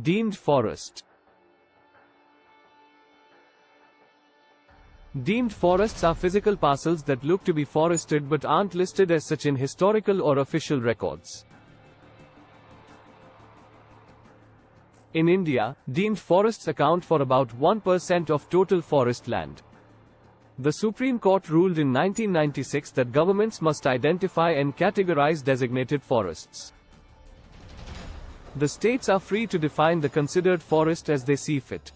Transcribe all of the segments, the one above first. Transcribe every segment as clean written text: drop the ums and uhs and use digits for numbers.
Deemed forest. Deemed forests are physical parcels that look to be forested but aren't listed as such in historical or official records. In India, deemed forests account for about 1% of total forest land. The Supreme Court ruled in 1996 that governments must identify and categorize designated forests. The states are free to define the considered forest as they see fit.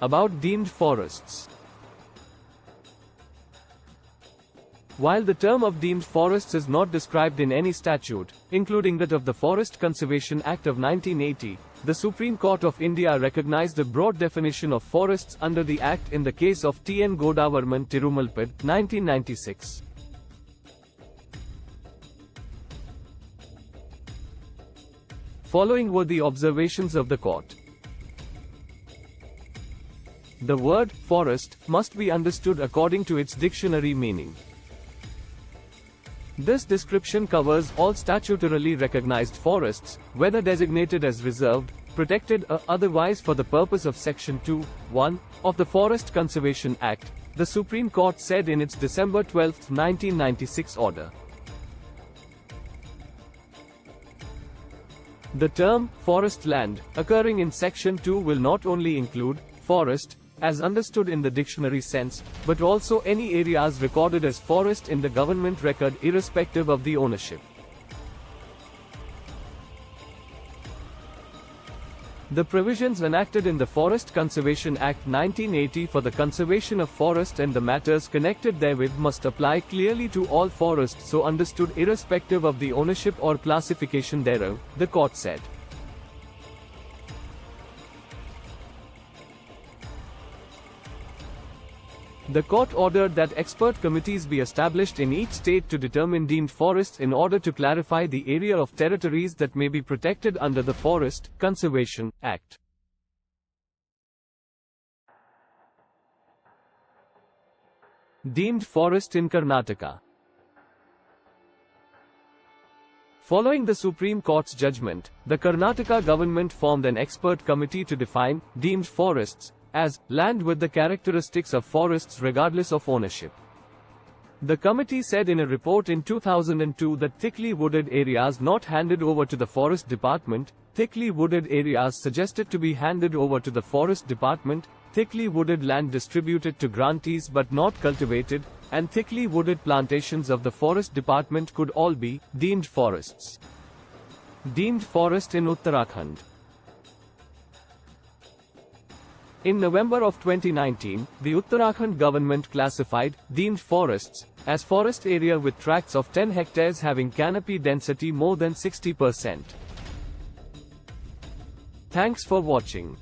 About deemed forests. While the term of deemed forests is not described in any statute, including that of the Forest Conservation Act of 1980, the Supreme Court of India recognized a broad definition of forests under the Act in the case of T. N. Godavarman Tirumalpad, 1996. Following were the observations of the court. The word forest must be understood according to its dictionary meaning. This description covers all statutorily recognized forests, whether designated as reserved, protected or otherwise for the purpose of Section 2(1) of the Forest Conservation Act, the Supreme Court said in its December 12, 1996 order. The term forest land, occurring in Section 2, will not only include forest, as understood in the dictionary sense, but also any areas recorded as forest in the government record irrespective of the ownership. The provisions enacted in the Forest Conservation Act 1980 for the conservation of forest and the matters connected therewith must apply clearly to all forests so understood irrespective of the ownership or classification thereof, the court said. The court ordered that expert committees be established in each state to determine deemed forests in order to clarify the area of territories that may be protected under the Forest Conservation Act. Deemed forest in Karnataka. Following the Supreme Court's judgment, the Karnataka government formed an expert committee to define deemed forests as land with the characteristics of forests regardless of ownership. The committee said in a report in 2002 that thickly wooded areas not handed over to the Forest Department, thickly wooded areas suggested to be handed over to the Forest Department, thickly wooded land distributed to grantees but not cultivated, and thickly wooded plantations of the Forest Department could all be deemed forests. Deemed forest in Uttarakhand. In November of 2019, the Uttarakhand government classified deemed forests as forest area with tracts of 10 hectares having canopy density more than 60%. Thanks for watching.